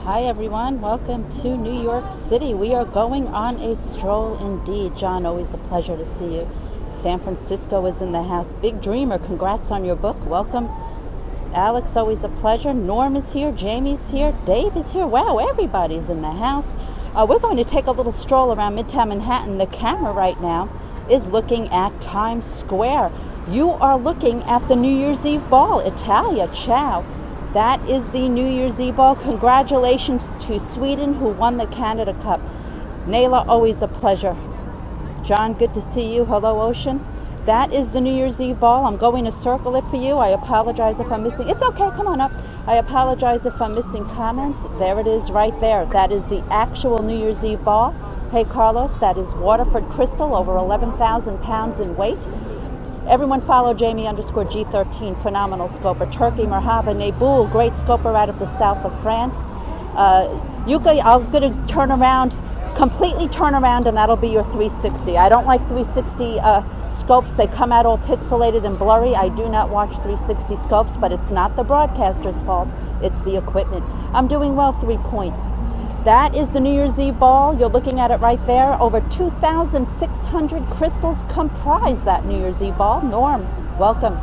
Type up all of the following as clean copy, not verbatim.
Hi everyone, welcome to New York City. We are going on a stroll indeed. John, always a pleasure to see you. San Francisco is in the house. Big Dreamer, congrats on your book. Welcome. Alex, always a pleasure. Norm is here, Jamie's here, Dave is here. Wow, everybody's in the house. We're going to take a little stroll around Midtown Manhattan. The camera right now is looking at Times Square. You are looking at the New Year's Eve ball. Italia, ciao. That is the New Year's Eve ball. Congratulations to Sweden, who won the Canada Cup. Nayla, always a pleasure. John, good to see you. Hello, Ocean. That is the New Year's Eve ball. I'm going to circle it for you. I apologize if I'm missing. It's okay, come on up. I apologize if I'm missing comments. There it is right there. That is the actual New Year's Eve ball. Hey, Carlos, that is Waterford Crystal, over 11,000 pounds in weight. Everyone follow Jamie_G13, phenomenal scoper. Turkey, Merhaba, Nabul, great scoper out of the south of France. Yuka, I'm going to completely turn around, and that'll be your 360. I don't like 360 scopes. They come out all pixelated and blurry. I do not watch 360 scopes, but it's not the broadcaster's fault. It's the equipment. I'm doing well, 3-point. That is the New Year's Eve ball. You're looking at it right there. Over 2,600 crystals comprise that New Year's Eve ball. Norm, welcome.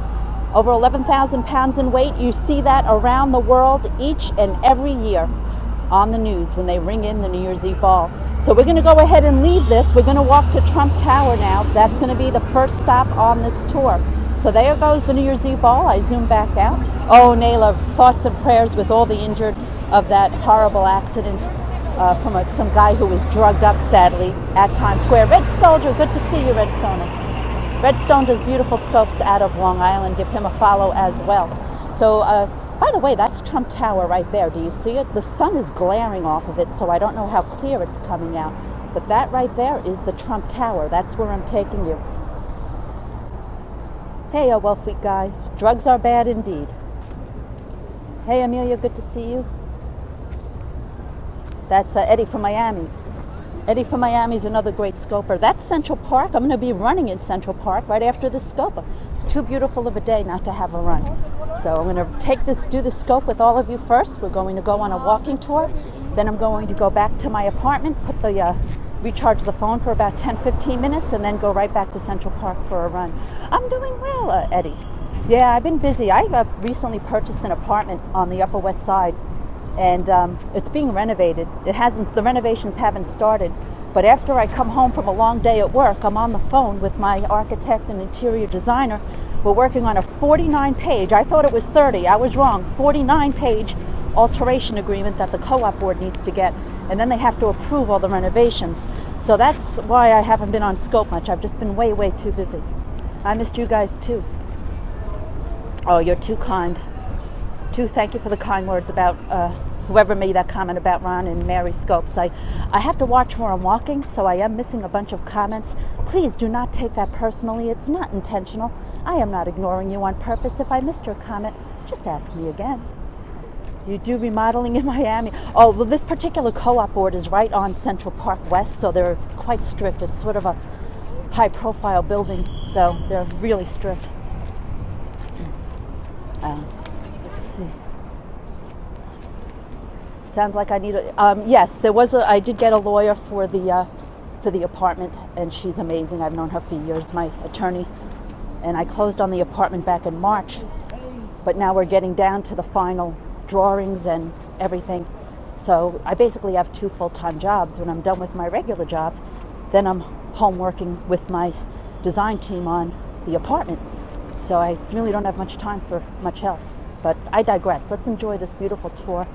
Over 11,000 pounds in weight. You see that around the world each and every year on the news when they ring in the New Year's Eve ball. So we're going to go ahead and leave this. We're going to walk to Trump Tower now. That's going to be the first stop on this tour. So there goes the New Year's Eve ball. I zoom back out. Oh, Nayla, thoughts and prayers with all the injured of that horrible accident. From some guy who was drugged up, sadly, at Times Square. Red Soldier, good to see you, Red Stoner. Redstone does beautiful scopes out of Long Island. Give him a follow as well. So, by the way, that's Trump Tower right there. Do you see it? The sun is glaring off of it, so I don't know how clear it's coming out. But that right there is the Trump Tower. That's where I'm taking you. Hey, Well Fleet guy. Drugs are bad indeed. Hey, Amelia, good to see you. That's Eddie from Miami. Eddie from Miami is another great scoper. That's Central Park. I'm going to be running in Central Park right after this scope. It's too beautiful of a day not to have a run. So I'm going to do the scope with all of you first. We're going to go on a walking tour. Then I'm going to go back to my apartment, recharge the phone for about 10-15 minutes, and then go right back to Central Park for a run. I'm doing well, Eddie. Yeah, I've been busy. I recently purchased an apartment on the Upper West Side. And it's being renovated. The renovations haven't started. But after I come home from a long day at work, I'm on the phone with my architect and interior designer. We're working on a 49-page, I thought it was 30, I was wrong, 49-page alteration agreement that the co-op board needs to get. And then they have to approve all the renovations. So that's why I haven't been on scope much. I've just been way, way too busy. I missed you guys too. Oh, you're too kind. Thank you for the kind words about whoever made that comment about Ron and Mary Scopes. I have to watch where I'm walking, so I am missing a bunch of comments. Please do not take that personally. It's not intentional. I am not ignoring you on purpose. If I missed your comment, just ask me again. You do remodeling in Miami? Oh, well, this particular co-op board is right on Central Park West, so they're quite strict. It's sort of a high-profile building, so they're really strict. Sounds like I need yes, I did get a lawyer for the apartment, and she's amazing. I've known her for years, my attorney, and I closed on the apartment back in March, but now we're getting down to the final drawings and everything. So I basically have 2 full-time jobs. When I'm done with my regular job, then I'm home working with my design team on the apartment. So I really don't have much time for much else, but I digress. Let's enjoy this beautiful tour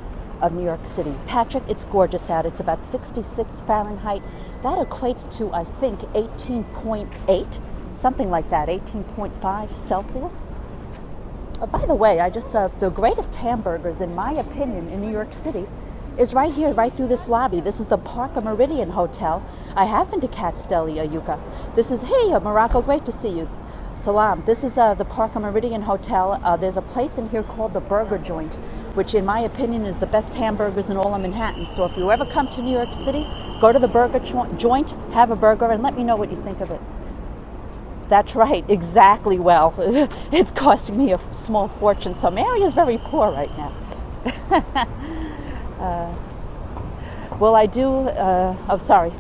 of New York City. Patrick, it's gorgeous out. It's about 66 Fahrenheit. That equates to, I think, 18.8, something like that, 18.5 Celsius. By the way, the greatest hamburgers, in my opinion, in New York City is right here, right through this lobby. This is the Parker Meridien Hotel. I have been to Katz Deli, Yuka. This is, hey, Morocco, great to see you. Salam. This is the Parker Meridien Hotel. There's a place in here called the Burger Joint, which in my opinion is the best hamburgers in all of Manhattan. So if you ever come to New York City, go to the Burger Joint, have a burger, and let me know what you think of it. That's right, exactly. Well, it's costing me a small fortune. So Mary is very poor right now. Will I do, oh, sorry.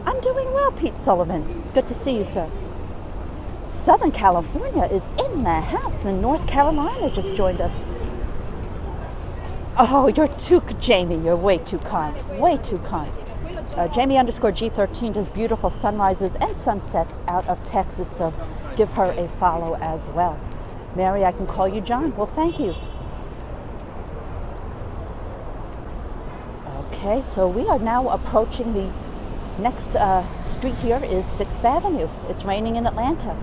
I'm doing well, Pete Sullivan. Good to see you, sir. Southern California is in the house, and North Carolina just joined us. Oh, you're too, Jamie, you're way too kind. Way too kind. Jamie_G13 does beautiful sunrises and sunsets out of Texas, so give her a follow as well. Mary, I can call you John. Well, thank you. Okay, so we are now approaching the next street. Here is 6th Avenue. It's raining in Atlanta.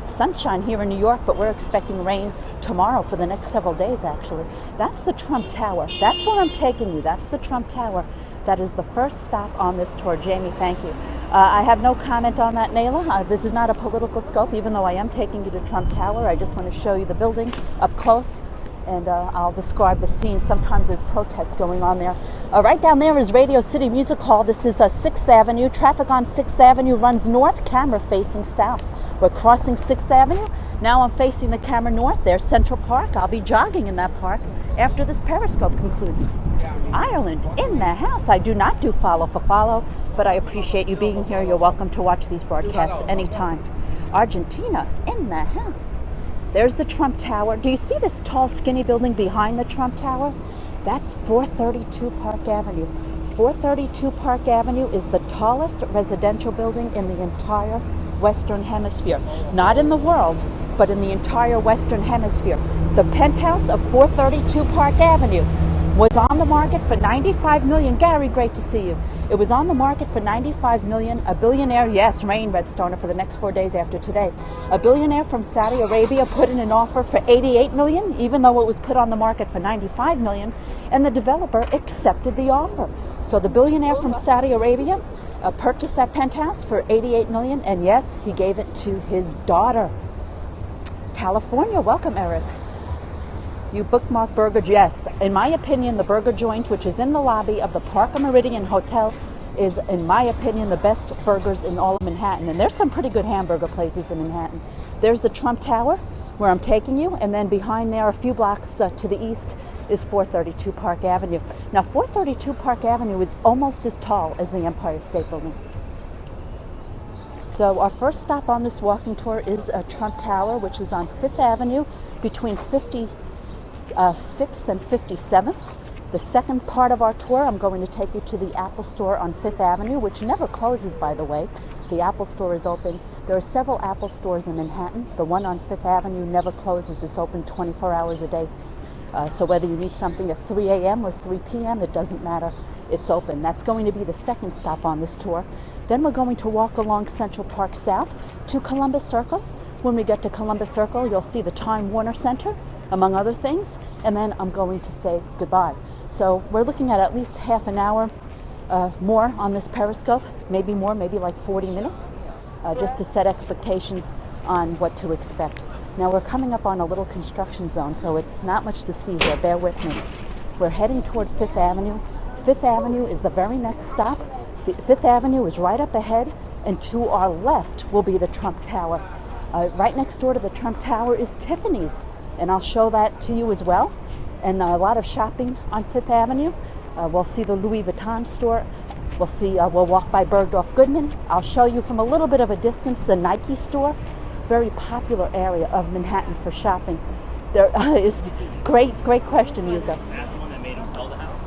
Sunshine here in New York, but we're expecting rain tomorrow for the next several days, actually. That's the Trump Tower. That's where I'm taking you. That's the Trump Tower. That is the first stop on this tour. Jamie, thank you. I have no comment on that, Nayla. This is not a political scope, even though I am taking you to Trump Tower. I just want to show you the building up close, and I'll describe the scene. Sometimes there's protests going on there. Right down there is Radio City Music Hall. This is 6th Avenue. Traffic on 6th Avenue runs north, camera facing south. We're crossing 6th Avenue. Now I'm facing the camera north. There's Central Park. I'll be jogging in that park after this Periscope concludes. Ireland in the house. I do not do follow for follow, but I appreciate you being here. You're welcome to watch these broadcasts anytime. Argentina in the house. There's the Trump Tower. Do you see this tall, skinny building behind the Trump Tower? That's 432 Park Avenue. 432 Park Avenue is the tallest residential building in the entire Western Hemisphere. Not in the world, but in the entire Western Hemisphere. The penthouse of 432 Park Avenue was on the market for $95 million. Gary, great to see you. It was on the market for $95 million. A billionaire, yes, rain, Red Stoner, for the next 4 days after today. A billionaire from Saudi Arabia put in an offer for $88 million, even though it was put on the market for $95 million, and the developer accepted the offer. So the billionaire from Saudi Arabia purchased that penthouse for $88 million, and yes, he gave it to his daughter. California, welcome, Eric. You bookmark burger, yes. In my opinion, the burger joint, which is in the lobby of the Parker Meridian Hotel, is, in my opinion, the best burgers in all of Manhattan. And there's some pretty good hamburger places in Manhattan. There's the Trump Tower, where I'm taking you, and then behind there, a few blocks to the east, is 432 Park Avenue. Now, 432 Park Avenue is almost as tall as the Empire State Building. So our first stop on this walking tour is Trump Tower, which is on 5th Avenue between 56th and 57th. The second part of our tour, I'm going to take you to the Apple Store on 5th Avenue, which never closes, by the way. The Apple Store is open. There are several Apple stores in Manhattan. The one on 5th Avenue never closes. It's open 24 hours a day. So whether you need something at 3 a.m. or 3 p.m., it doesn't matter. It's open. That's going to be the second stop on this tour. Then we're going to walk along Central Park South to Columbus Circle. When we get to Columbus Circle, you'll see the Time Warner Center, among other things, and then I'm going to say goodbye. So we're looking at least half an hour more on this Periscope, maybe more, maybe like 40 minutes, just to set expectations on what to expect. Now we're coming up on a little construction zone, so it's not much to see here. Bear with me. We're heading toward 5th Avenue. 5th Avenue is the very next stop. 5th Avenue is right up ahead, and to our left will be the Trump Tower. Right next door to the Trump Tower is Tiffany's, and I'll show that to you as well. And a lot of shopping on 5th Avenue. We'll see the Louis Vuitton store. We'll walk by Bergdorf Goodman. I'll show you from a little bit of a distance the Nike store. Very popular area of Manhattan for shopping. There is great question, Yuka. That's the one that made him sell the house.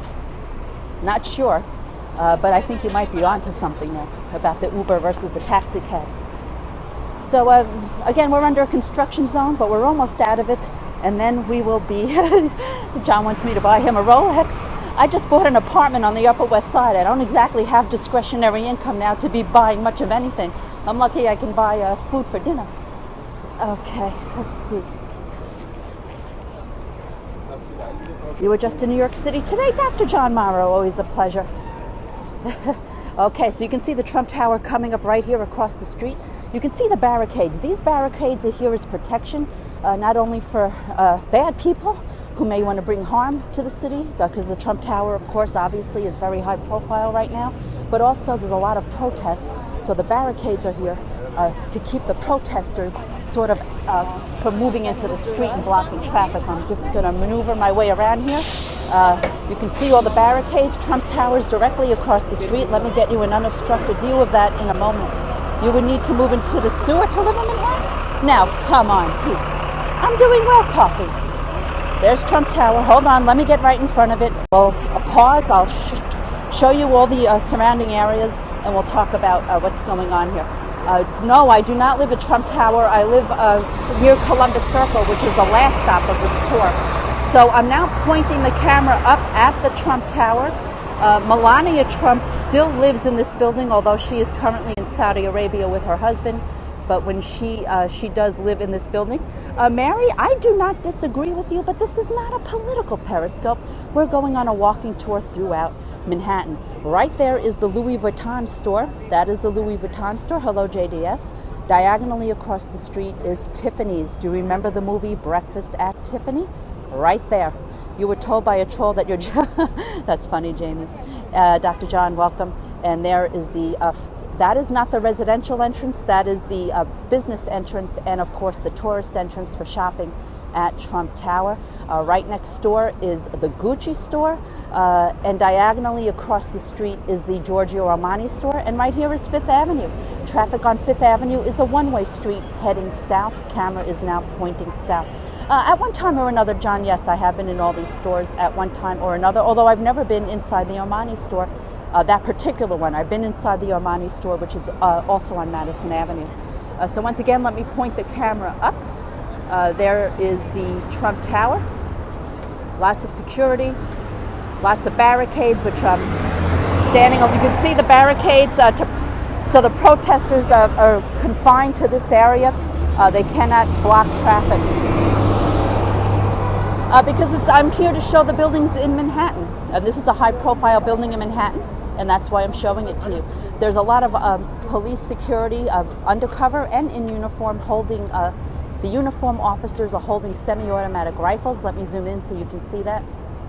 Not sure, but I think you might be onto something there about the Uber versus the taxi cabs. So again, we're under a construction zone, but we're almost out of it. And then we will be, John wants me to buy him a Rolex. I just bought an apartment on the Upper West Side. I don't exactly have discretionary income now to be buying much of anything. I'm lucky I can buy food for dinner. Okay, let's see. You were just in New York City today, Dr. John Morrow. Always a pleasure. Okay, so you can see the Trump Tower coming up right here across the street. You can see the barricades. These barricades are here as protection, not only for bad people who may want to bring harm to the city, because the Trump Tower, of course, obviously is very high profile right now, but also there's a lot of protests. So the barricades are here to keep the protesters sort of from moving into the street and blocking traffic. I'm just going to maneuver my way around here. You can see all the barricades. Trump Tower's directly across the street. Let me get you an unobstructed view of that in a moment. You would need to move into the sewer to live in Manhattan? Now, come on, Pete. I'm doing well, Coffee. There's Trump Tower. Hold on, let me get right in front of it. Well, pause. I'll show you all the surrounding areas, and we'll talk about what's going on here. No, I do not live at Trump Tower. I live near Columbus Circle, which is the last stop of this tour. So I'm now pointing the camera up at the Trump Tower. Melania Trump still lives in this building, although she is currently in Saudi Arabia with her husband. But when she does live in this building. Mary, I do not disagree with you, but this is not a political Periscope. We're going on a walking tour throughout Manhattan. Right there is the Louis Vuitton store. That is the Louis Vuitton store. Hello, JDS. Diagonally across the street is Tiffany's. Do you remember the movie Breakfast at Tiffany? Right there. You were told by a troll that you're... That's funny, Jamie. Dr. John, welcome. And there is the... that is not the residential entrance. That is the business entrance and, of course, the tourist entrance for shopping at Trump Tower. Right next door is the Gucci store. And diagonally across the street is the Giorgio Armani store. And right here is Fifth Avenue. Traffic on Fifth Avenue is a one-way street heading south. Camera is now pointing south. At one time or another, John, yes, I have been in all these stores at one time or another, although I've never been inside the Armani store, that particular one. I've been inside the Armani store, which is also on Madison Avenue. So once again, let me point the camera up. There is the Trump Tower. Lots of security, lots of barricades, which I'm standing on. You can see the barricades, so the protesters are confined to this area. They cannot block traffic. Because I'm here to show the buildings in Manhattan. This is a high-profile building in Manhattan, and that's why I'm showing it to you. There's a lot of police security, undercover and in uniform, holding, the uniform officers are holding semi-automatic rifles. Let me zoom in so you can see that.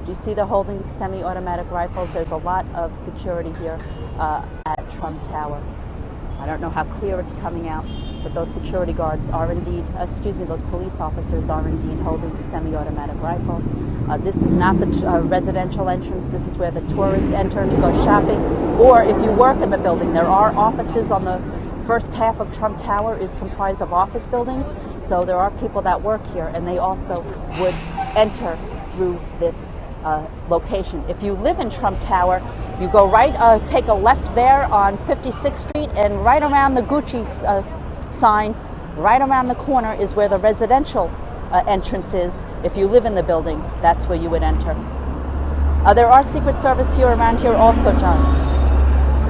Do you see they're holding semi-automatic rifles? There's a lot of security here at Trump Tower. I don't know how clear it's coming out, but those security guards are indeed, those police officers are indeed holding semi-automatic rifles. This is not the residential entrance. This is where the tourists enter to go shopping. Or if you work in the building, there are offices on the first half of Trump Tower is comprised of office buildings. So there are people that work here, and they also would enter through this location. If you live in Trump Tower, you go right, take a left there on 56th Street, and right around the Gucci sign, right around the corner is where the residential entrance is. If you live in the building, that's where you would enter. There are Secret Service here around here also, John.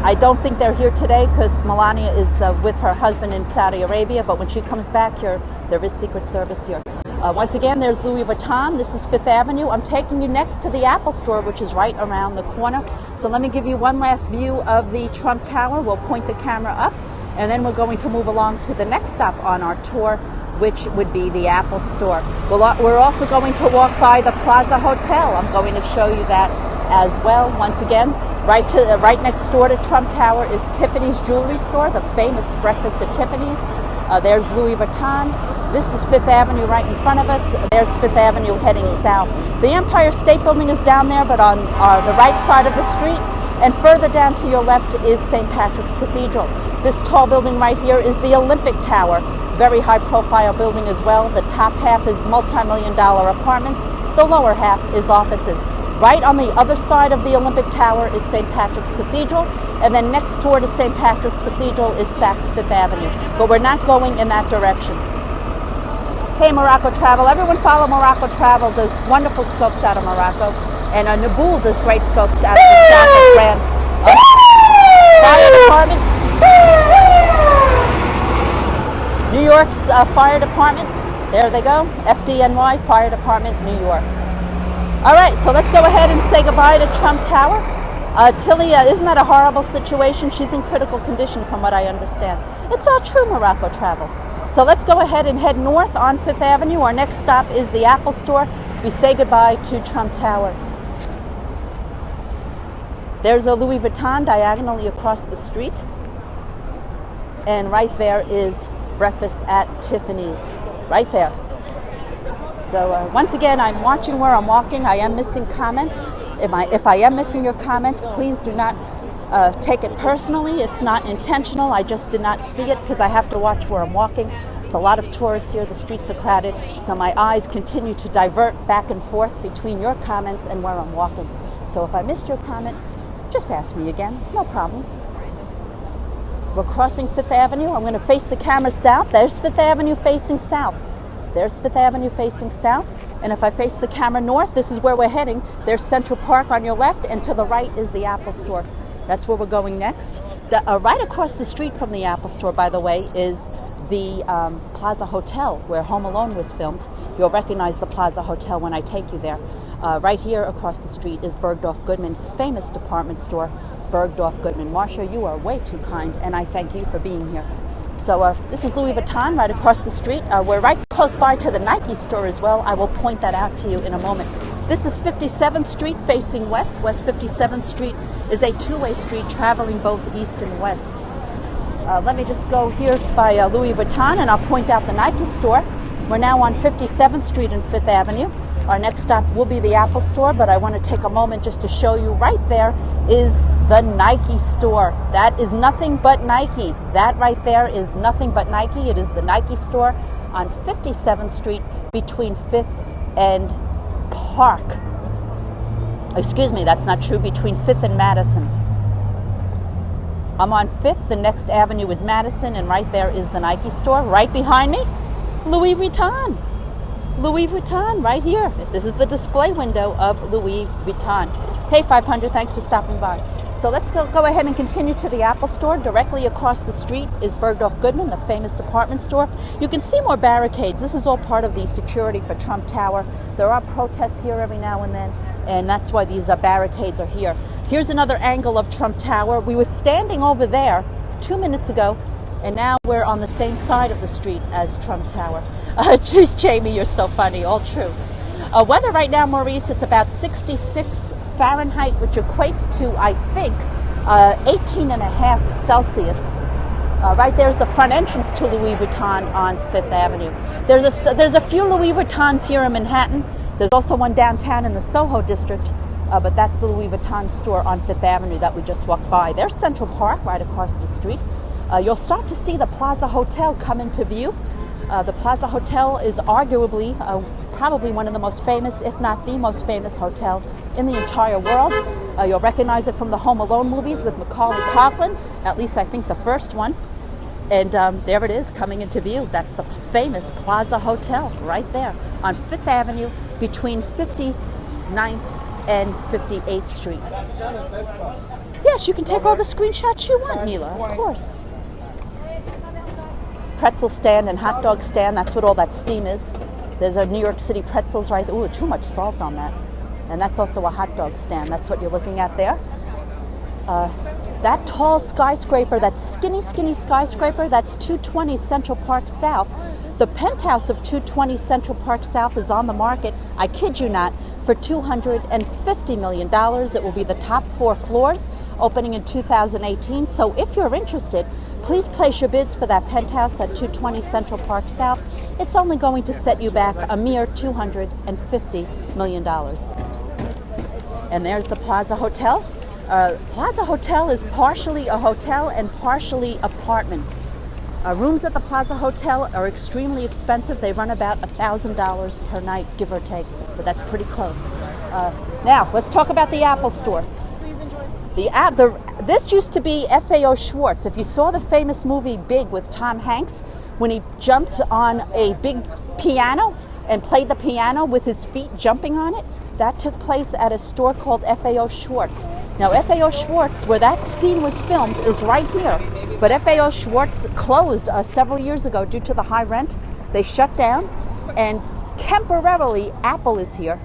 I don't think they're here today because Melania is with her husband in Saudi Arabia, but when she comes back here, there is Secret Service here. Once again, there's Louis Vuitton. This is Fifth Avenue. I'm taking you next to the Apple store, which is right around the corner. So let me give you one last view of the Trump Tower. We'll point the camera up, and then we're going to move along to the next stop on our tour, which would be the Apple store. We're also going to walk by the Plaza Hotel. I'm going to show you that as well. Once again, right next door to Trump Tower is Tiffany's Jewelry Store, the famous Breakfast at Tiffany's. There's Louis Vuitton. This is Fifth Avenue right in front of us. There's Fifth Avenue heading south. The Empire State Building is down there, but on the right side of the street. And further down to your left is St. Patrick's Cathedral. This tall building right here is the Olympic Tower. Very high profile building as well. The top half is multi-million-dollar apartments. The lower half is offices. Right on the other side of the Olympic Tower is St. Patrick's Cathedral, and then next door to St. Patrick's Cathedral is Saks Fifth Avenue. But we're not going in that direction. Hey, Morocco Travel. Everyone follow Morocco Travel. Does wonderful scopes out of Morocco. And Naboul does great scopes out of the south of France. Fire Department. New York's Fire Department. There they go. FDNY, Fire Department, New York. All right, so let's go ahead and say goodbye to Trump Tower. Tilly, isn't that a horrible situation? She's in critical condition from what I understand. It's all true, Morocco Travel. So let's go ahead and head north on Fifth Avenue. Our next stop is the Apple Store. We say goodbye to Trump Tower. There's a Louis Vuitton diagonally across the street. And right there is Breakfast at Tiffany's. Right there. So once again, I'm watching where I'm walking. I am missing comments. If I am missing your comment, please do not take it personally. It's not intentional. I just did not see it because I have to watch where I'm walking. It's a lot of tourists here. The streets are crowded, so my eyes continue to divert back and forth between your comments and where I'm walking. So if I missed your comment, just ask me again. No problem. We're crossing Fifth Avenue. I'm going to face the camera south. There's Fifth Avenue facing south. There's Fifth Avenue facing south. And if I face the camera north, this is where we're heading. There's Central Park on your left, and to the right is the Apple Store. That's where we're going next. Right across the street from the Apple Store, by the way, is the Plaza Hotel, where Home Alone was filmed. You'll recognize the Plaza Hotel when I take you there. Right here across the street is Bergdorf Goodman, famous department store, Bergdorf Goodman. Marsha, you are way too kind, and I thank you for being here. So this is Louis Vuitton right across the street. We're right close by to the Nike store as well. I will point that out to you in a moment. This is 57th Street facing west. West 57th Street is a two-way street traveling both east and west. Let me just go here by Louis Vuitton, and I'll point out the Nike store. We're now on 57th Street and Fifth Avenue. Our next stop will be the Apple Store, but I want to take a moment just to show you right there is the Nike store. That is nothing but Nike. That right there is nothing but Nike. It is the Nike store on 57th Street between 5th and Park. Excuse me, that's not true, between 5th and Madison. I'm on 5th, the next avenue is Madison, and right there is the Nike store. Right behind me, Louis Vuitton. Louis Vuitton, right here. This is the display window of Louis Vuitton. Hey, 500, thanks for stopping by. So let's go ahead and continue to the Apple Store. Directly across the street is Bergdorf Goodman, the famous department store. You can see more barricades. This is all part of the security for Trump Tower. There are protests here every now and then, and that's why these barricades are here. Here's another angle of Trump Tower. We were standing over there 2 minutes ago, and now we're on the same side of the street as Trump Tower. Geez, Jamie, you're so funny. All true. Weather right now, Maurice, it's about 66 Fahrenheit, which equates to, I think, 18.5 Celsius. Right there's the front entrance to Louis Vuitton on Fifth Avenue. There's a few Louis Vuittons here in Manhattan. There's also one downtown in the Soho district, but that's the Louis Vuitton store on Fifth Avenue that we just walked by. There's Central Park right across the street. You'll start to see the Plaza Hotel come into view. The Plaza Hotel is arguably probably one of the most famous, if not the most famous hotel in the entire world. You'll recognize it from the Home Alone movies with Macaulay Culkin, at least I think the first one. And there it is coming into view. That's the famous Plaza Hotel right there on Fifth Avenue between 59th and 58th Street. Yes, you can take all the screenshots you want, Neela, of course. Pretzel stand and hot dog stand, that's what all that steam is. There's a New York City pretzels right there. Ooh, too much salt on that. And that's also a hot dog stand. That's what you're looking at there. That tall skyscraper, that skinny skyscraper, that's 220 Central Park South. The penthouse of 220 Central Park South is on the market, I kid you not, for $250 million. It will be the top 4 floors, opening in 2018. So if you're interested, please place your bids for that penthouse at 220 Central Park South. It's only going to set you back a mere $250 million. And there's the Plaza Hotel. Plaza Hotel is partially a hotel and partially apartments. Rooms at the Plaza Hotel are extremely expensive. They run about $1,000 per night, give or take, but that's pretty close. Now, let's talk about the Apple Store. This used to be FAO Schwarz. If you saw the famous movie Big with Tom Hanks, when he jumped on a big piano and played the piano with his feet jumping on it, that took place at a store called FAO Schwarz. Now, FAO Schwarz, where that scene was filmed, is right here. But FAO Schwarz closed several years ago due to the high rent. They shut down, and temporarily Apple is here.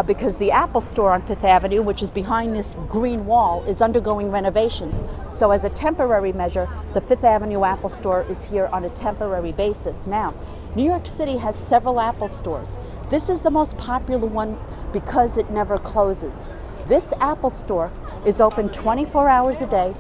Because the Apple Store on Fifth Avenue, which is behind this green wall, is undergoing renovations. So as a temporary measure, the Fifth Avenue Apple Store is here on a temporary basis. Now, New York City has several Apple stores. This is the most popular one because it never closes. This Apple Store is open 24 hours a day,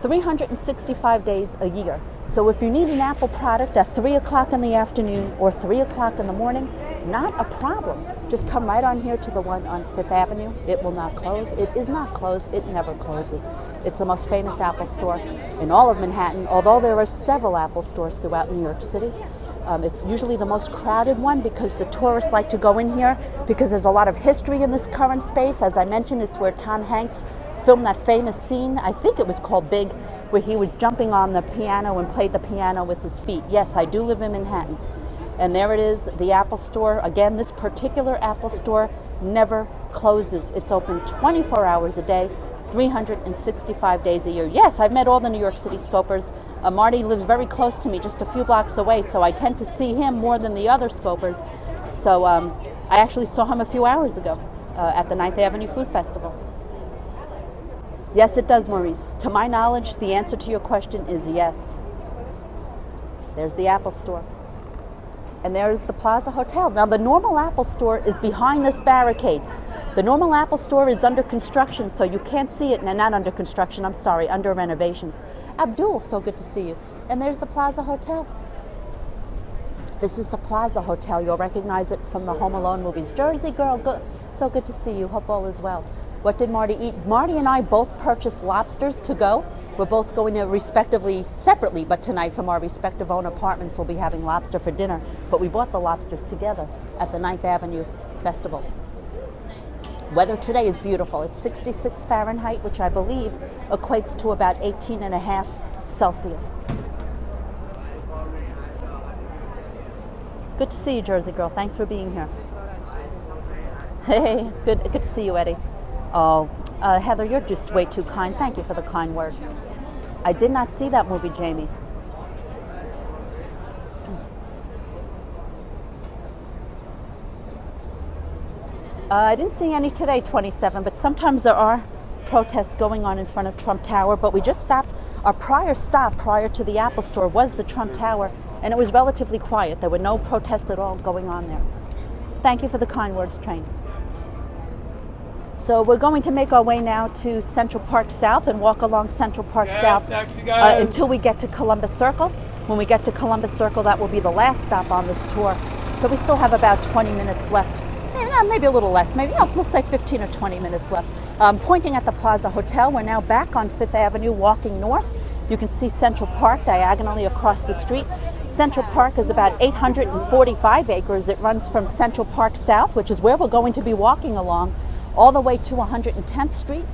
365 days a year. So if you need an Apple product at 3 o'clock in the afternoon or 3 o'clock in the morning, not a problem. Just come right on here to the one on Fifth Avenue. It will not close. It is not closed. It never closes. It's the most famous Apple store in all of Manhattan, although there are several Apple stores throughout New York City. It's usually the most crowded one because the tourists like to go in here because there's a lot of history in this current space. As I mentioned, it's where Tom Hanks filmed that famous scene, I think it was called Big, where he was jumping on the piano and played the piano with his feet. Yes, I do live in Manhattan. And there it is, the Apple store. Again, this particular Apple store never closes. It's open 24 hours a day, 365 days a year. Yes, I've met all the New York City Scopers. Marty lives very close to me, just a few blocks away, so I tend to see him more than the other Scopers. So I actually saw him a few hours ago at the 9th Avenue Food Festival. Yes, it does, Maurice. To my knowledge, the answer to your question is yes. There's the Apple store. And there's the Plaza Hotel. Now, the normal Apple store is behind this barricade. The normal Apple store is under construction, so you can't see it. No, not under construction, I'm sorry, under renovations. Abdul, so good to see you. And there's the Plaza Hotel. This is the Plaza Hotel. You'll recognize it from the Home Alone movies. Jersey Girl, good. So good to see you. Hope all is well. What did Marty eat? Marty and I both purchased lobsters to go. We're both going to respectively, separately, but tonight from our respective own apartments, we'll be having lobster for dinner. But we bought the lobsters together at the 9th Avenue Festival. Weather today is beautiful. It's 66 Fahrenheit, which I believe equates to about 18.5 Celsius. Good to see you, Jersey Girl. Thanks for being here. Hey, good to see you, Eddie. Oh, Heather, you're just way too kind. Thank you for the kind words. I did not see that movie, Jamie. I didn't see any today, 27, but sometimes there are protests going on in front of Trump Tower, but we just stopped. Our prior stop prior to the Apple store was the Trump Tower, and it was relatively quiet. There were no protests at all going on there. Thank you for the kind words, Train. So we're going to make our way now to Central Park South and walk along Central Park South until we get to Columbus Circle. When we get to Columbus Circle, that will be the last stop on this tour. So we still have about 20 minutes left. Maybe a little less, maybe, we'll say 15 or 20 minutes left. Pointing at the Plaza Hotel, we're now back on Fifth Avenue walking north. You can see Central Park diagonally across the street. Central Park is about 845 acres. It runs from Central Park South, which is where we're going to be walking along, all the way to 110th Street.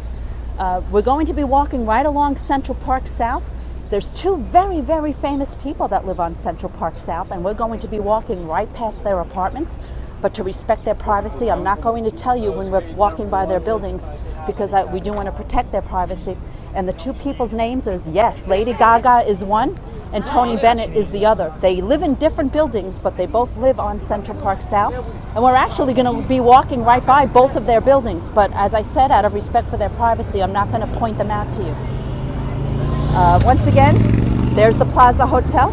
We're going to be walking right along Central Park South. There's two very, very famous people that live on Central Park South, and we're going to be walking right past their apartments. But to respect their privacy, I'm not going to tell you when we're walking by their buildings because we do want to protect their privacy. And the two people's names are, yes, Lady Gaga is one and Tony Bennett is the other. They live in different buildings, but they both live on Central Park South. And we're actually going to be walking right by both of their buildings. But as I said, out of respect for their privacy, I'm not going to point them out to you. Once again, there's the Plaza Hotel,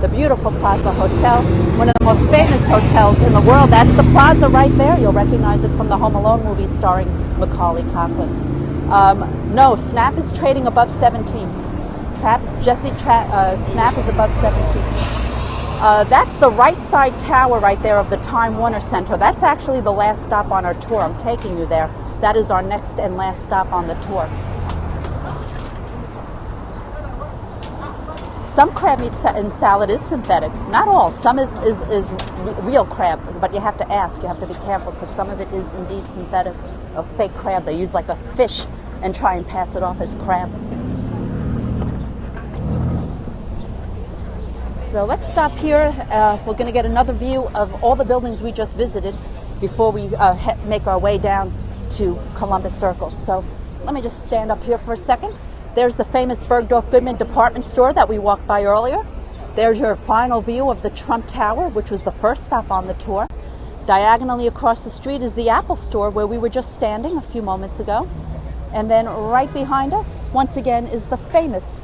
the beautiful Plaza Hotel, one of the most famous hotels in the world. That's the Plaza right there. You'll recognize it from the Home Alone movie starring Macaulay Culkin. No, Snap is trading above 17. Snap is above 17. That's the right side tower right there of the Time Warner Center. That's actually the last stop on our tour. I'm taking you there. That is our next and last stop on the tour. Some crab meat and salad is synthetic. Not all. Some is real crab, but you have to ask. You have to be careful because some of it is indeed synthetic, a fake crab. They use like a fish and try and pass it off as crab. So let's stop here. We're going to get another view of all the buildings we just visited before we make our way down to Columbus Circle. So let me just stand up here for a second. There's the famous Bergdorf Goodman department store that we walked by earlier. There's your final view of the Trump Tower, which was the first stop on the tour. Diagonally across the street is the Apple store where we were just standing a few moments ago. And then right behind us, once again, is the famous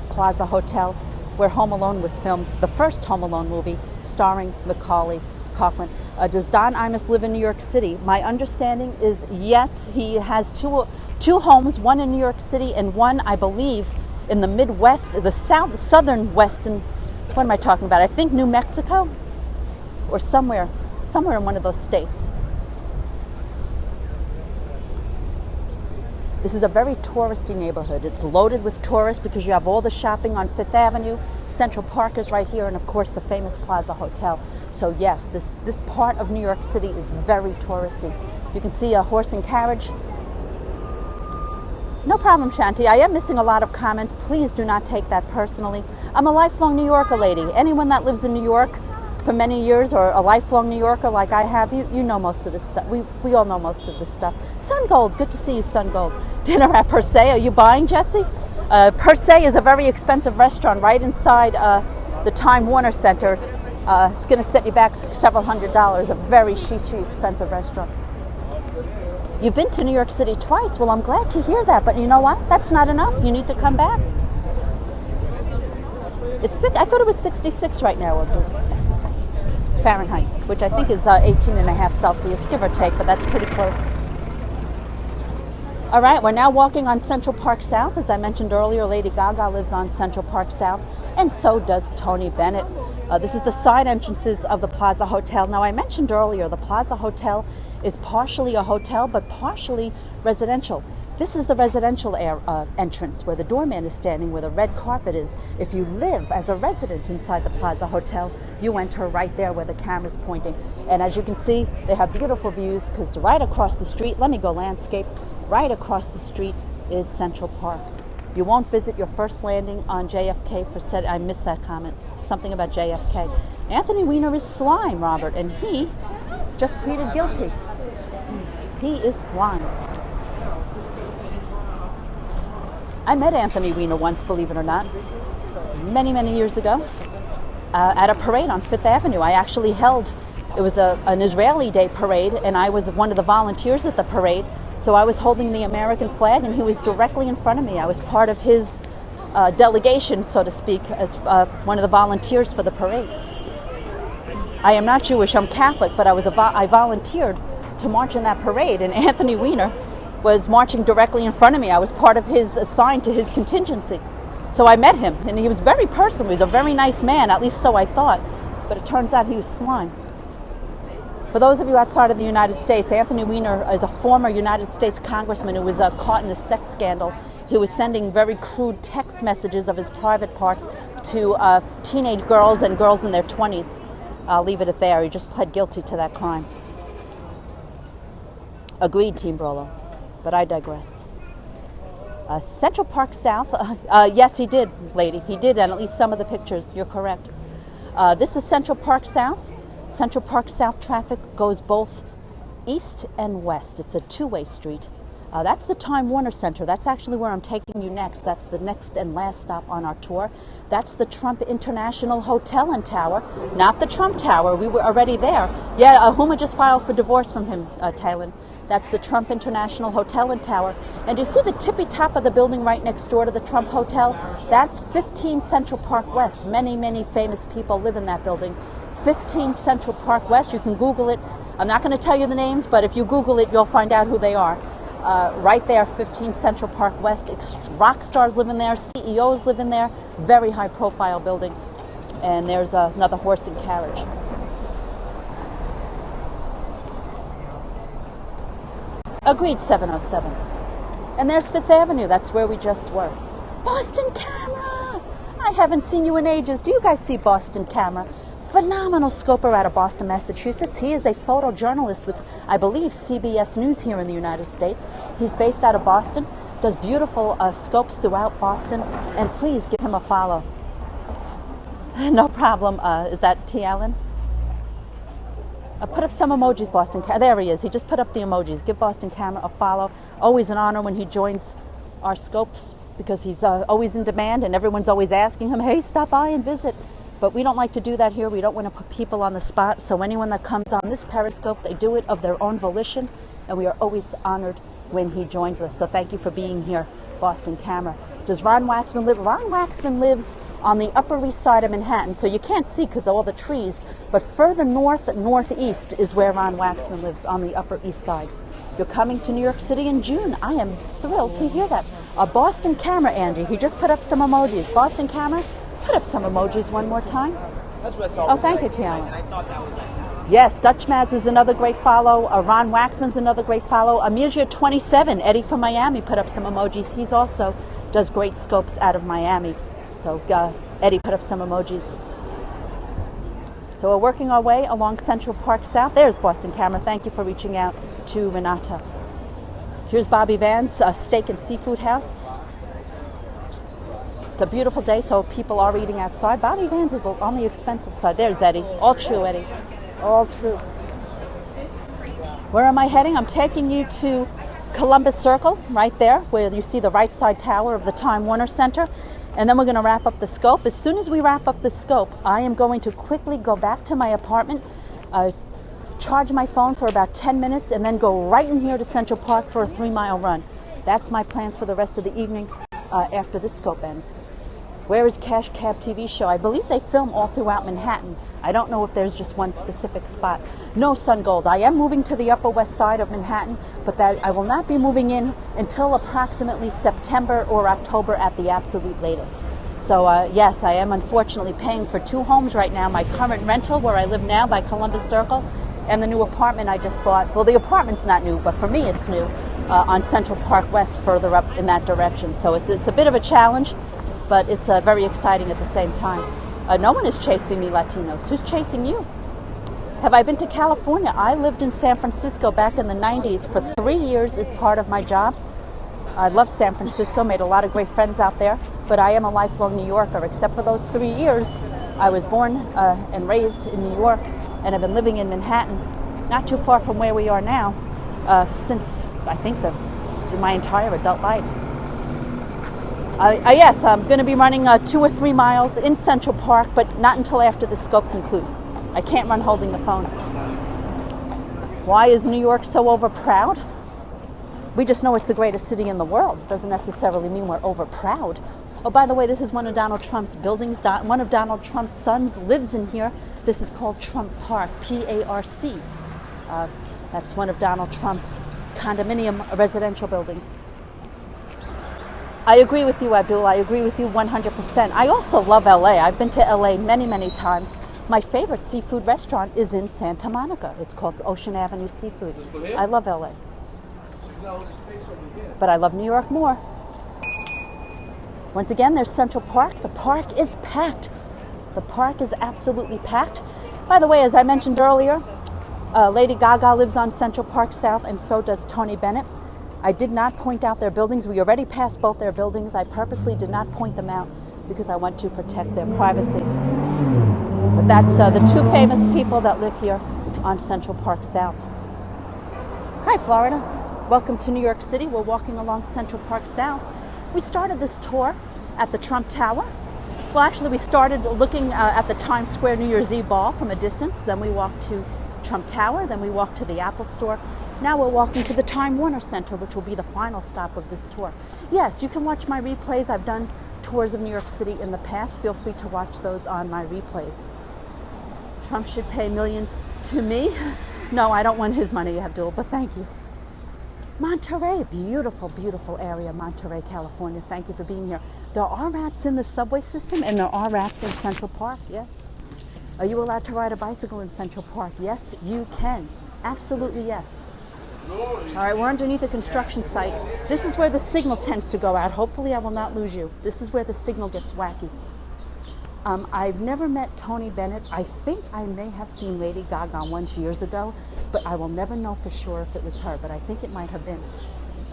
Plaza Hotel where Home Alone was filmed, the first Home Alone movie starring Macaulay Culkin. Does Don Imus live in New York City? My understanding is yes, he has two homes, one in New York City and one, I believe, in the Midwest, the southern western, what am I talking about? I think New Mexico or somewhere somewhere in one of those states. This is a very touristy neighborhood. It's loaded with tourists because you have all the shopping on Fifth Avenue. Central Park is right here, and of course the famous Plaza Hotel. So yes, this part of New York City is very touristy. You can see a horse and carriage. No problem, Shanti. I am missing a lot of comments. Please do not take that personally. I'm a lifelong New Yorker lady. Anyone that lives in New York for many years, or a lifelong New Yorker like I have, you know most of this stuff. We all know most of this stuff. Sun Gold, good to see you, Sun Gold. Dinner at Per Se, are you buying, Jesse? Per Se is a very expensive restaurant right inside the Time Warner Center. It's going to set you back several $100s, a very sheeshy expensive restaurant. You've been to New York City twice. Well, I'm glad to hear that, but you know what? That's not enough. You need to come back. I thought it was 66 right now. Fahrenheit, which I think is 18.5 Celsius, give or take, but that's pretty close. All right, we're now walking on Central Park South. As I mentioned earlier, Lady Gaga lives on Central Park South, and so does Tony Bennett. This is the side entrances of the Plaza Hotel. Now, I mentioned earlier, the Plaza Hotel is partially a hotel, but partially residential. This is the residential entrance where the doorman is standing, where the red carpet is. If you live as a resident inside the Plaza Hotel, you enter right there where the camera's pointing. And as you can see, they have beautiful views because right across the street, let me go landscape, right across the street is Central Park. You won't visit your first landing on JFK for I missed that comment. Something about JFK. Anthony Weiner is slime, Robert, and he just pleaded guilty. He is slime. I met Anthony Weiner once, believe it or not, many, many years ago at a parade on Fifth Avenue. I actually it was an Israeli Day parade, and I was one of the volunteers at the parade. So I was holding the American flag, and he was directly in front of me. I was part of his delegation, so to speak, as one of the volunteers for the parade. I am not Jewish, I'm Catholic, but I volunteered to march in that parade, and Anthony Weiner was marching directly in front of me. I was part of assigned to his contingency. So I met him, and he was very personal. He was a very nice man, at least so I thought, but it turns out he was slime. For those of you outside of the United States, Anthony Weiner is a former United States congressman who was caught in a sex scandal. He was sending very crude text messages of his private parts to teenage girls and girls in their 20s. I'll leave it at there. He just pled guilty to that crime. Agreed, Team Brolo, but I digress. Central Park South, yes, he did, lady. He did, and at least some of the pictures, you're correct. This is Central Park South. Central Park South traffic goes both east and west. It's a two-way street. That's the Time Warner Center. That's actually where I'm taking you next. That's the next and last stop on our tour. That's the Trump International Hotel and Tower, not the Trump Tower. We were already there. Yeah, Huma just filed for divorce from him, Thailand. That's the Trump International Hotel and Tower. And you see the tippy top of the building right next door to the Trump Hotel? That's 15 Central Park West. Many, many famous people live in that building. 15 Central Park West. You can Google it. I'm not going to tell you the names, but if you Google it, you'll find out who they are. Right there, 15 Central Park West. Rock stars live in there. CEOs live in there. Very high profile building. And there's another horse and carriage. Agreed, 707. And there's Fifth Avenue. That's where we just were. Boston Camera! I haven't seen you in ages. Do you guys see Boston Camera? Phenomenal scoper out of Boston, Massachusetts. He is a photojournalist with, I believe, CBS News here in the United States. He's based out of Boston, does beautiful scopes throughout Boston, and please give him a follow. No problem. Is that T. Allen? Put up some emojis, Boston Camera. There he is. He just put up the emojis. Give Boston Camera a follow. Always an honor when he joins our scopes because he's always in demand and everyone's always asking him, hey, stop by and visit. But we don't like to do that here. We don't want to put people on the spot. So anyone that comes on this Periscope, they do it of their own volition. And we are always honored when he joins us. So thank you for being here, Boston Camera. Does Ron Waxman live? Ron Waxman lives on the Upper East Side of Manhattan. So you can't see because of all the trees. But further north, northeast is where Ron Waxman lives, on the Upper East Side. You're coming to New York City in June. I am thrilled to hear that. Boston Camera, Angie. He just put up some emojis. Boston Camera, put up some emojis one more time. That's what I thought. Oh, thank you, Tiana. And I thought that was like Yes, Dutch Maz is another great follow. Ron Waxman's another great follow. Amelia27, Eddie from Miami, put up some emojis. He's also does great scopes out of Miami. So Eddie put up some emojis. So we're working our way along Central Park South. There's Boston Camera. Thank you for reaching out to Renata. Here's Bobby Van's Steak and Seafood House. It's a beautiful day, so people are eating outside. Bobby Van's is on the expensive side. There's Eddie. All true, Eddie. All true. Where am I heading? I'm taking you to Columbus Circle, right there, where you see the right side tower of the Time Warner Center. And then we're going to wrap up the scope. As soon as we wrap up the scope, I am going to quickly go back to my apartment, charge my phone for about 10 minutes, and then go right in here to Central Park for a 3-mile run. That's my plans for the rest of the evening after this scope ends. Where is Cash Cab TV show? I believe they film all throughout Manhattan. I don't know if there's just one specific spot. No, Sun Gold. I am moving to the Upper West Side of Manhattan, but that I will not be moving in until approximately September or October at the absolute latest. So yes, I am unfortunately paying for 2 homes right now. My current rental, where I live now by Columbus Circle, and the new apartment I just bought. Well, the apartment's not new, but for me it's new, on Central Park West, further up in that direction. So it's a bit of a challenge, but it's very exciting at the same time. No one is chasing me, Latinos. Who's chasing you? Have I been to California? I lived in San Francisco back in the 90s for 3 years as part of my job. I love San Francisco, made a lot of great friends out there, but I am a lifelong New Yorker. Except for those 3 years, I was born and raised in New York, and I've been living in Manhattan, not too far from where we are now, since I think my entire adult life. Yes, I'm going to be running 2 or 3 miles in Central Park, but not until after the scope concludes. I can't run holding the phone. Why is New York so overproud? We just know it's the greatest city in the world. It doesn't necessarily mean we're overproud. Oh, by the way, this is one of Donald Trump's buildings. One of Donald Trump's sons lives in here. This is called Trump Park, P-A-R-C. That's one of Donald Trump's condominium residential buildings. I agree with you, Abdul. I agree with you 100%. I also love LA. I've been to LA many, many times. My favorite seafood restaurant is in Santa Monica. It's called Ocean Avenue Seafood. I love LA. But I love New York more. Once again, there's Central Park. The park is packed. The park is absolutely packed. By the way, as I mentioned earlier, Lady Gaga lives on Central Park South, and so does Tony Bennett. I did not point out their buildings. We already passed both their buildings. I purposely did not point them out because I want to protect their privacy. But that's the 2 famous people that live here on Central Park South. Hi, Florida. Welcome to New York City. We're walking along Central Park South. We started this tour at the Trump Tower. Well, actually, we started looking at the Times Square New Year's Eve ball from a distance. Then we walked to Trump Tower. Then we walked to the Apple Store. Now we're walking to the Time Warner Center, which will be the final stop of this tour. Yes, you can watch my replays. I've done tours of New York City in the past. Feel free to watch those on my replays. Trump should pay millions to me. No, I don't want his money, Abdul, but thank you. Monterey, beautiful, beautiful area, Monterey, California. Thank you for being here. There are rats in the subway system, and there are rats in Central Park, yes. Are you allowed to ride a bicycle in Central Park? Yes, you can. Absolutely, yes. All right, we're underneath a construction site. This is where the signal tends to go out. Hopefully I will not lose you. This is where the signal gets wacky. I've never met Tony Bennett. I think I may have seen Lady Gaga once years ago, but I will never know for sure if it was her, but I think it might have been.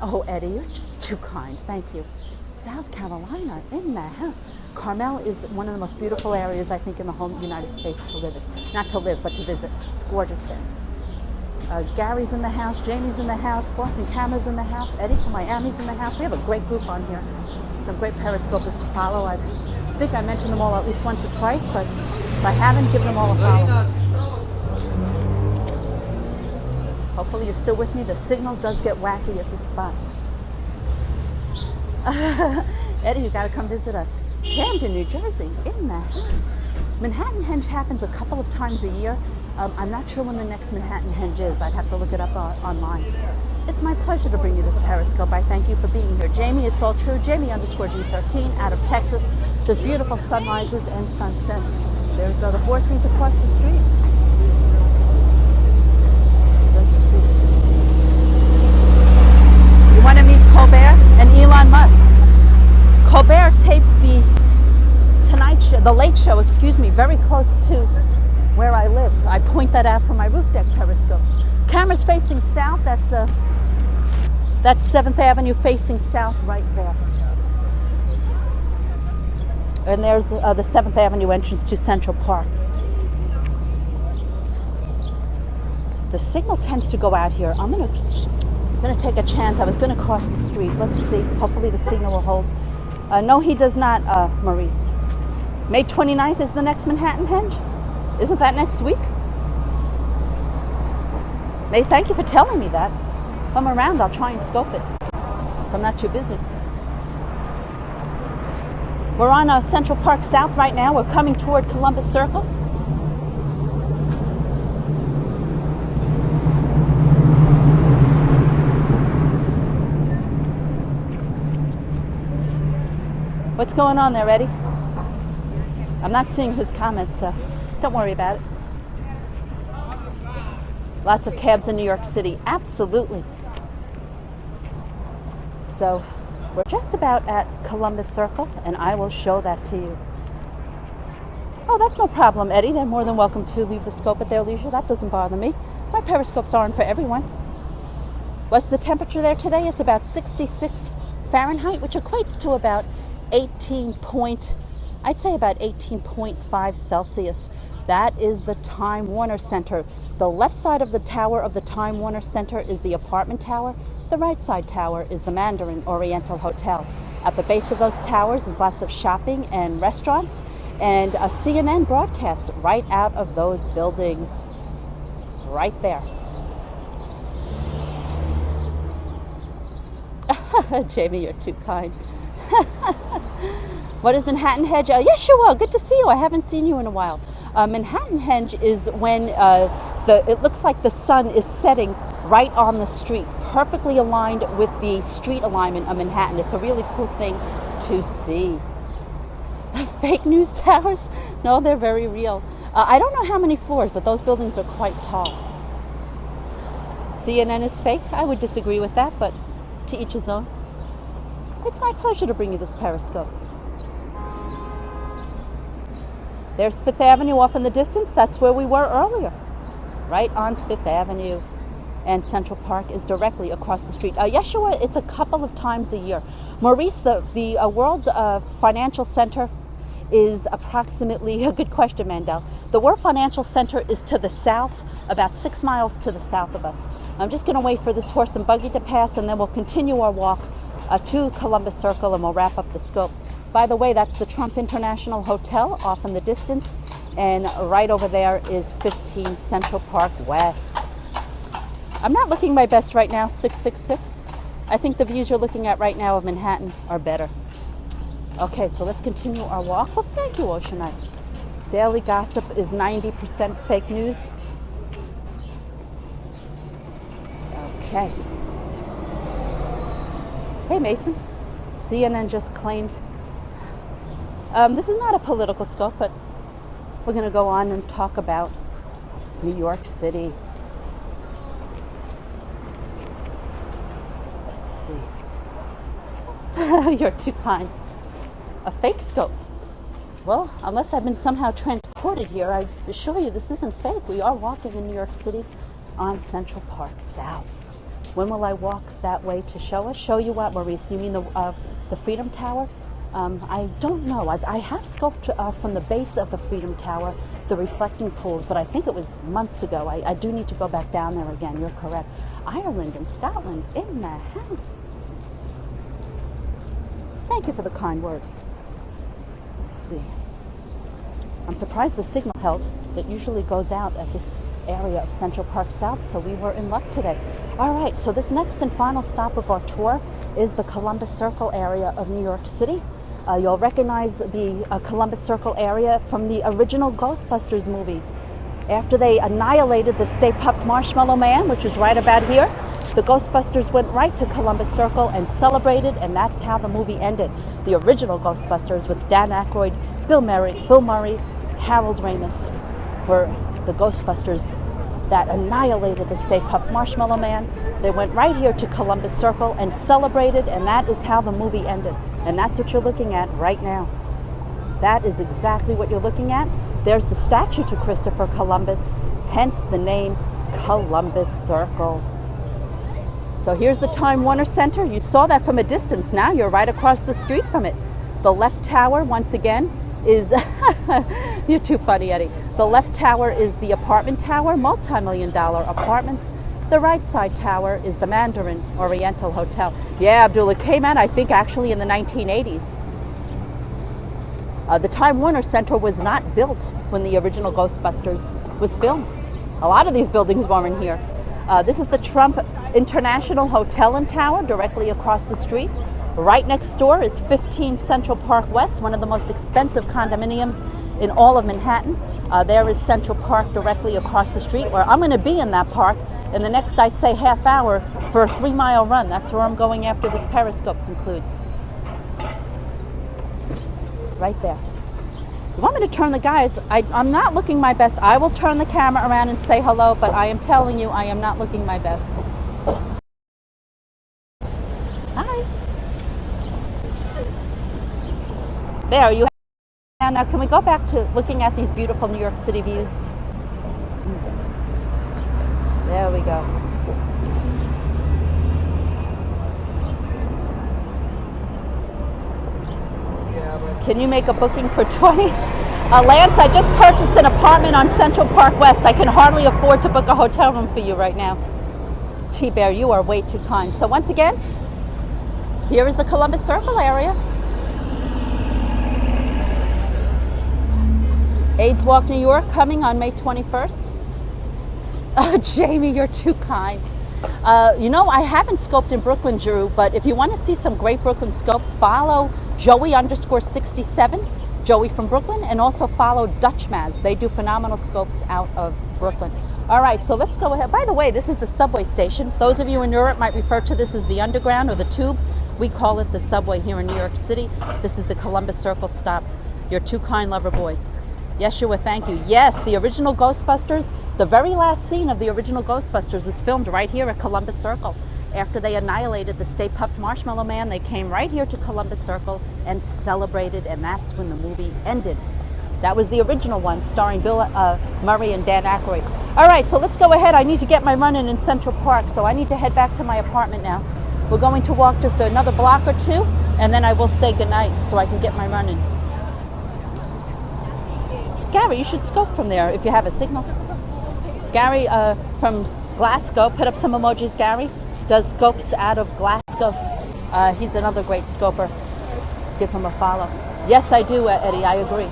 Oh, Eddie, you're just too kind. Thank you. South Carolina, in the house. Carmel is one of the most beautiful areas, I think, in the whole United States to live in. Not to live, but to visit. It's gorgeous there. Gary's in the house, Jamie's in the house, Boston Camera's in the house, Eddie from Miami's in the house. We have a great group on here. Some great periscopers to follow. I think I mentioned them all at least once or twice, but if I haven't, give them all a follow. Hopefully you're still with me. The signal does get wacky at this spot. Eddie, you gotta come visit us. Camden, New Jersey, in the house. Manhattan Henge happens a couple of times a year. I'm not sure when the next Manhattan Henge is. I'd have to look it up online. It's my pleasure to bring you this Periscope. I thank you for being here. Jamie, it's all true. Jamie_G13 out of Texas. Does beautiful sunrises and sunsets. There's the Four Seas across the street. the Late Show, excuse me, very close to where I live. I point that out from my roof deck periscopes. Camera's facing south. That's 7th Avenue facing south right there. And there's the 7th Avenue entrance to Central Park. The signal tends to go out here. I'm gonna take a chance. I was gonna cross the street. Let's see. Hopefully the signal will hold. No, he does not, Maurice. May 29th is the next Manhattan Henge? Isn't that next week? May, thank you for telling me that. If I'm around, I'll try and scope it. If I'm not too busy. We're on Central Park South right now. We're coming toward Columbus Circle. What's going on there, Eddie? I'm not seeing his comments, so don't worry about it. Lots of cabs in New York City, absolutely. So we're just about at Columbus Circle, and I will show that to you. Oh, that's no problem, Eddie. They're more than welcome to leave the scope at their leisure. That doesn't bother me. My periscopes aren't for everyone. What's the temperature there today? It's about 66 Fahrenheit, which equates to about 18.5 Celsius. That is the Time Warner Center. The left side of the tower of the Time Warner Center is the apartment tower. The right side tower is the Mandarin Oriental Hotel. At the base of those towers is lots of shopping and restaurants, and a CNN broadcasts right out of those buildings. Right there. Jamie, you're too kind. What is Manhattan Henge? Yes, Joelle, good to see you. I haven't seen you in a while. Manhattan Henge is when it looks like the sun is setting right on the street, perfectly aligned with the street alignment of Manhattan. It's a really cool thing to see. Fake news towers? No, they're very real. I don't know how many floors, but those buildings are quite tall. CNN is fake? I would disagree with that, but to each his own. It's my pleasure to bring you this periscope. There's 5th Avenue off in the distance. That's where we were earlier, right on 5th Avenue. And Central Park is directly across the street. Yeshua, it's a couple of times a year. Maurice, the World Financial Center is approximately, a good question, Mandel. The World Financial Center is to the south, about 6 miles to the south of us. I'm just going to wait for this horse and buggy to pass, and then we'll continue our walk to Columbus Circle, and we'll wrap up the scope. By the way, that's the Trump International Hotel off in the distance, and right over there is 15 Central Park West. I'm not looking my best right now, 666. I think the views you're looking at right now of Manhattan are better. Okay, so let's continue our walk. Well, thank you, Oceanite. Daily gossip is 90% fake news. Okay. Hey, Mason. CNN just claimed. This is not a political scope, but we're going to go on and talk about New York City. Let's see. You're too kind. A fake scope. Well, unless I've been somehow transported here, I assure you this isn't fake. We are walking in New York City on Central Park South. When will I walk that way to show us? Show you what, Maurice? You mean the Freedom Tower? I don't know. I have scoped from the base of the Freedom Tower the reflecting pools, but I think it was months ago. I do need to go back down there again. You're correct. Ireland and Scotland in the house. Thank you for the kind words. Let's see. I'm surprised the signal held. It usually goes out at this area of Central Park South, so we were in luck today. All right, so this next and final stop of our tour is the Columbus Circle area of New York City. You'll recognize the Columbus Circle area from the original Ghostbusters movie. After they annihilated the Stay Puft Marshmallow Man, which was right about here, the Ghostbusters went right to Columbus Circle and celebrated, and that's how the movie ended. The original Ghostbusters with Dan Aykroyd, Bill Murray, Harold Ramis were the Ghostbusters that annihilated the Stay Puft Marshmallow Man. They went right here to Columbus Circle and celebrated, and that is how the movie ended. And that's what you're looking at right now. That is exactly what you're looking at. There's the statue to Christopher Columbus, hence the name Columbus Circle. So here's the Time Warner Center. You saw that from a distance. Now you're right across the street from it. The left tower, once again, is, you're too funny, Eddie. The left tower is the apartment tower, multi-million-dollar apartments. The right side tower is the Mandarin Oriental Hotel. Yeah, Abdullah, came out, I think, actually in the 1980s. The Time Warner Center was not built when the original Ghostbusters was filmed. A lot of these buildings weren't here. This is the Trump International Hotel and Tower, directly across the street. Right next door is 15 Central Park West, one of the most expensive condominiums in all of Manhattan. There is Central Park directly across the street, where I'm going to be in that park in the next, I'd say, half hour for a 3-mile run. That's where I'm going after this Periscope concludes. Right there. You want me to turn the guys? I'm not looking my best. I will turn the camera around and say hello, but I am telling you, I am not looking my best. Hi. There you have. Now, can we go back to looking at these beautiful New York City views? There we go. Can you make a booking for 20? Lance, I just purchased an apartment on Central Park West. I can hardly afford to book a hotel room for you right now. T-Bear, you are way too kind. So once again, here is the Columbus Circle area. AIDS Walk New York coming on May 21st. Oh, Jamie, you're too kind. You know, I haven't scoped in Brooklyn, Drew, but if you want to see some great Brooklyn scopes, follow Joey_67, Joey from Brooklyn, and also follow Dutchmaz. They do phenomenal scopes out of Brooklyn. All right, so let's go ahead. By the way, this is the subway station. Those of you in Europe might refer to this as the underground or the tube. We call it the subway here in New York City. This is the Columbus Circle stop. You're too kind, lover boy. Yeshua, thank you. Yes, the original Ghostbusters, the very last scene of the original Ghostbusters was filmed right here at Columbus Circle. After they annihilated the Stay Puft Marshmallow Man, they came right here to Columbus Circle and celebrated, and that's when the movie ended. That was the original one, starring Bill Murray and Dan Aykroyd. All right, so let's go ahead. I need to get my run in Central Park, so I need to head back to my apartment now. We're going to walk just another block or two, and then I will say goodnight so I can get my run in. Gary, you should scope from there if you have a signal. Gary from Glasgow, put up some emojis, Gary. Does scopes out of Glasgow. He's another great scoper. Give him a follow. Yes, I do, Eddie, I agree.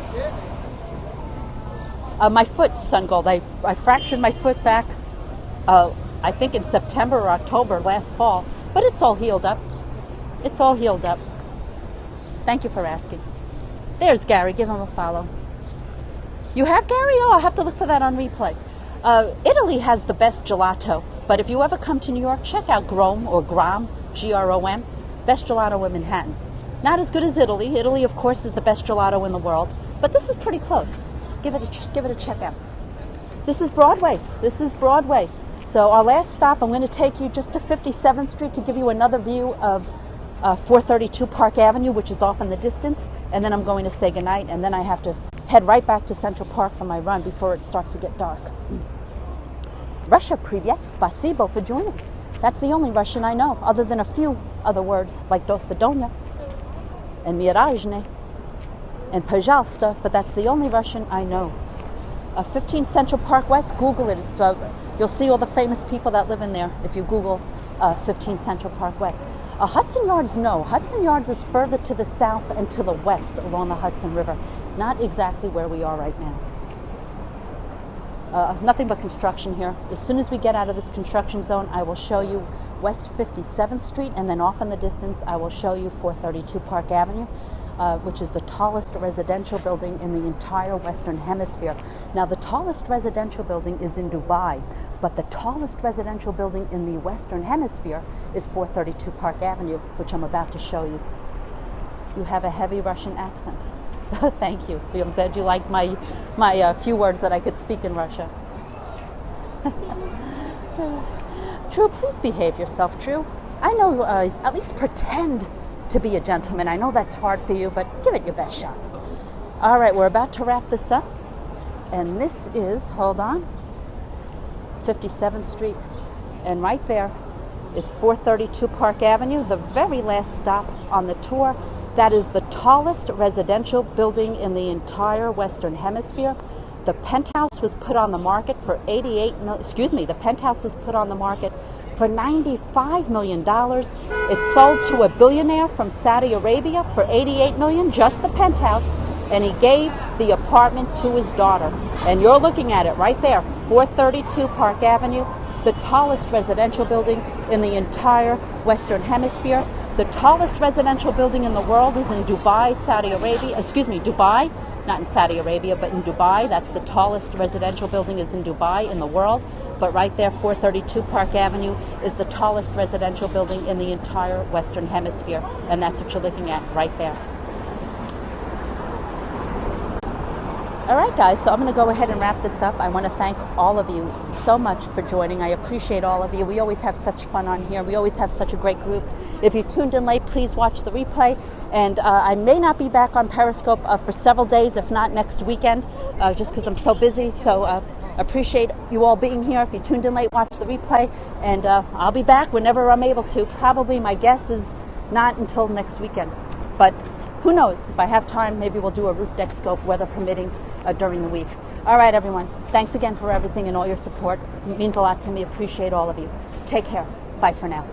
My foot, Sun Gold, I fractured my foot back, I think in September or October last fall, but it's all healed up. It's all healed up. Thank you for asking. There's Gary, give him a follow. You have, Gary? Oh, I'll have to look for that on replay. Italy has the best gelato, but if you ever come to New York, check out Grom or Grom, G-R-O-M, best gelato in Manhattan. Not as good as Italy. Italy, of course, is the best gelato in the world, but this is pretty close. Give it a check out. This is Broadway. This is Broadway. So our last stop, I'm going to take you just to 57th Street to give you another view of 432 Park Avenue, which is off in the distance, and then I'm going to say goodnight, and then I have to head right back to Central Park for my run before it starts to get dark. Russia, privyet, spasibo for joining. That's the only Russian I know, other than a few other words like do svidaniya and mirajne and pazhalsta, but that's the only Russian I know. 15 Central Park West, Google it. It's, you'll see all the famous people that live in there if you Google 15 Central Park West. Hudson Yards, no. Hudson Yards is further to the south and to the west along the Hudson River. Not exactly where we are right now. Nothing but construction here. As soon as we get out of this construction zone, I will show you West 57th Street, and then off in the distance, I will show you 432 Park Avenue, which is the tallest residential building in the entire Western Hemisphere. Now, the tallest residential building is in Dubai, but the tallest residential building in the Western Hemisphere is 432 Park Avenue, which I'm about to show you. You have a heavy Russian accent. Thank you. I'm glad you liked my few words that I could speak in Russia. Drew, please behave yourself, Drew. I know, at least pretend to be a gentleman. I know that's hard for you, but give it your best shot. All right, we're about to wrap this up. And this is, hold on, 57th Street. And right there is 432 Park Avenue, the very last stop on the tour. That is the tallest residential building in the entire Western Hemisphere. The penthouse was put on the market for the penthouse was put on the market for $95 million. It sold to a billionaire from Saudi Arabia for $88 million, just the penthouse, and he gave the apartment to his daughter. And you're looking at it right there, 432 Park Avenue, the tallest residential building in the entire Western Hemisphere. The tallest residential building in the world is in Dubai, Saudi Arabia. Dubai, not in Saudi Arabia, but in Dubai. That's the tallest residential building is in Dubai in the world. But right there, 432 Park Avenue is the tallest residential building in the entire Western Hemisphere. And that's what you're looking at right there. All right, guys, so I'm going to go ahead and wrap this up. I want to thank all of you so much for joining. I appreciate all of you. We always have such fun on here. We always have such a great group. If you tuned in late, please watch the replay. And I may not be back on Periscope for several days, if not next weekend, just because I'm so busy. So appreciate you all being here. If you tuned in late, watch the replay. And I'll be back whenever I'm able to. Probably my guess is not until next weekend. But who knows? If I have time, maybe we'll do a roof deck scope, weather permitting, during the week. All right, everyone. Thanks again for everything and all your support. It means a lot to me. Appreciate all of you. Take care. Bye for now.